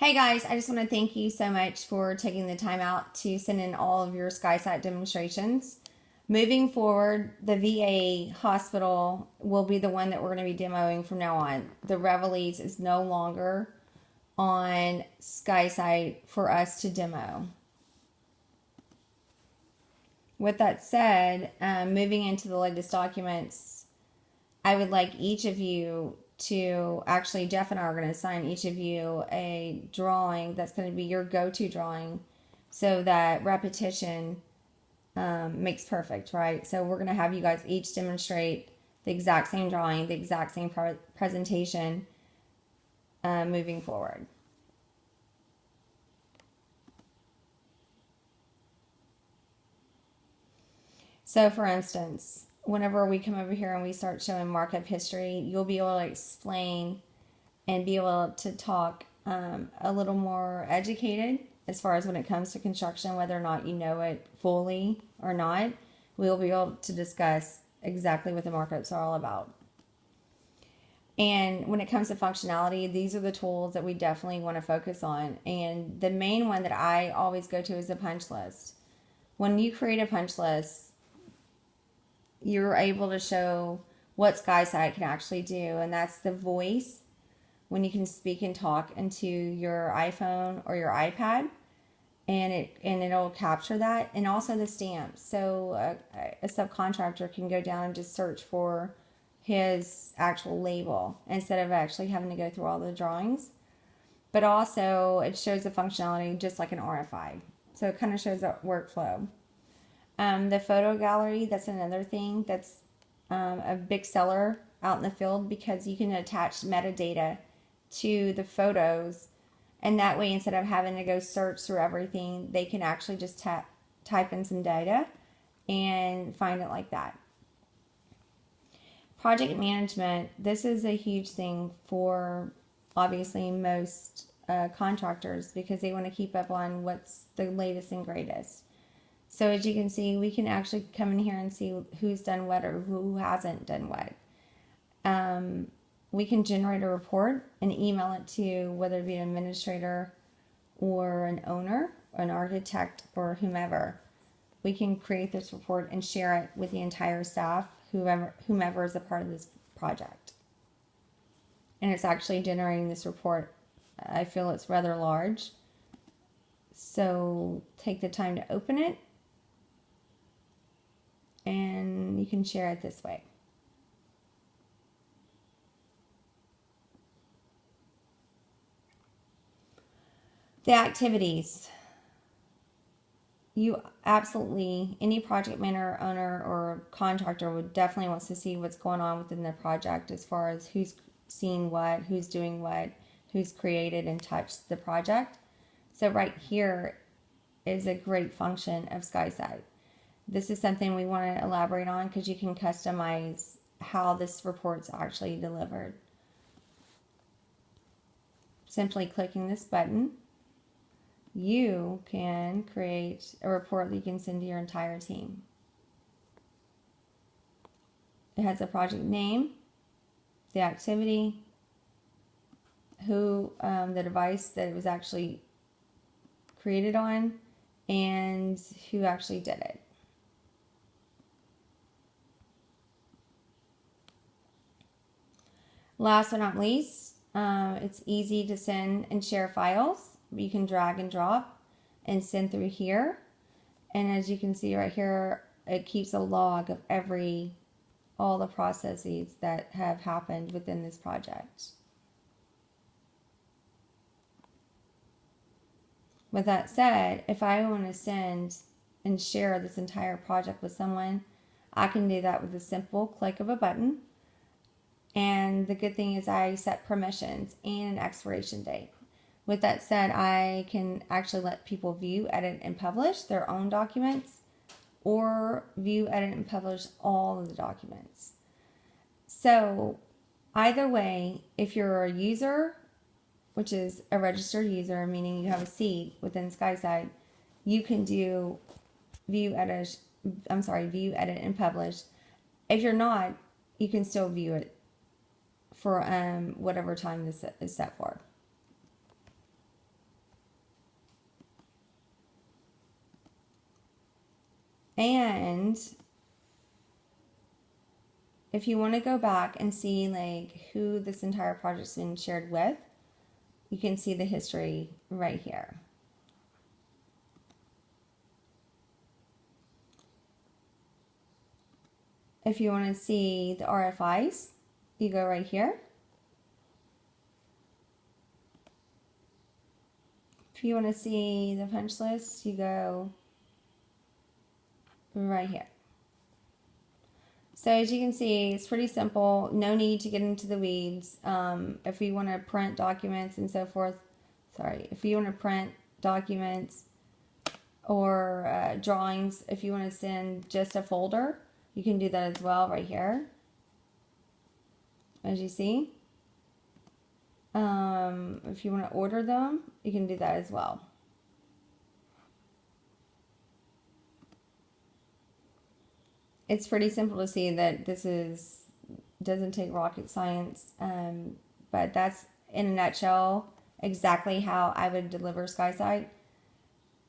Hey guys, I just want to thank you so much for taking the time out to send in all of your SkySat demonstrations. Moving forward, the VA hospital will be the one that we're going to be demoing from now on. The Revelease is no longer on SkySight for us to demo. With that said, moving into the latest documents, I would like each of you to actually, Jeff and I are going to assign each of you a drawing that's going to be your go-to drawing so that repetition makes perfect, right? So we're going to have you guys each demonstrate the exact same drawing, the exact same presentation moving forward. So for instance, whenever we come over here and we start showing markup history, you'll be able to explain and be able to talk a little more educated as far as when it comes to construction, whether or not you know it fully or not. We'll be able to discuss exactly what the markups are all about. And when it comes to functionality, these are the tools that we definitely want to focus on. And the main one that I always go to is the punch list. When you create a punch list, you're able to show what SkySight can actually do, and that's the voice when you can speak and talk into your iPhone or your iPad, and it'll capture that, and also the stamps. So a subcontractor can go down and just search for his actual label instead of actually having to go through all the drawings. But also it shows the functionality just like an RFI. So it kind of shows that workflow. The photo gallery, that's another thing that's a big seller out in the field because you can attach metadata to the photos, and that way instead of having to go search through everything, they can actually just type in some data and find it like that. Project management, this is a huge thing for obviously most contractors because they want to keep up on what's the latest and greatest. So as you can see, we can actually come in here and see who's done what or who hasn't done what. We can generate a report and email it to whether it be an administrator or an owner, or an architect, or whomever. We can create this report and share it with the entire staff, whomever is a part of this project. And it's actually generating this report. I feel it's rather large. So take the time to open it, and you can share it this way. The activities. You absolutely, any project manager, owner, or contractor would definitely wants to see what's going on within their project as far as who's seen what, who's doing what, who's created and touched the project. So right here is a great function of SkySight. This is something we want to elaborate on because you can customize how this report's actually delivered. Simply clicking this button, you can create a report that you can send to your entire team. It has a project name, the activity, who the device that it was actually created on, and who actually did it. Last but not least, it's easy to send and share files. You can drag and drop and send through here. And as you can see right here, it keeps a log of all the processes that have happened within this project. With that said, if I want to send and share this entire project with someone, I can do that with a simple click of a button. And the good thing is I set permissions and an expiration date. With that said, I can actually let people view, edit, and publish their own documents, or view, edit, and publish all of the documents. So either way, if you're a user, which is a registered user, meaning you have a seat within SkySight, you can do view, edit, and publish. If you're not, you can still view it for whatever time this is set for. And if you want to go back and see like who this entire project's been shared with, you can see the history right here. If you want to see the RFIs, you go right here. If you want to see the punch list, you go right here. So as you can see, it's pretty simple. No need to get into the weeds. If you want to print documents and so forth, if you want to print documents or drawings, if you want to send just a folder, you can do that as well right here. As you see. If you want to order them, you can do that as well. It's pretty simple to see that this doesn't take rocket science, but that's in a nutshell exactly how I would deliver SkySite.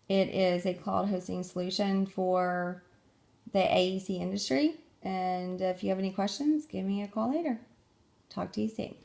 It is a cloud hosting solution for the AEC industry, and if you have any questions, give me a call later. Talk to you soon.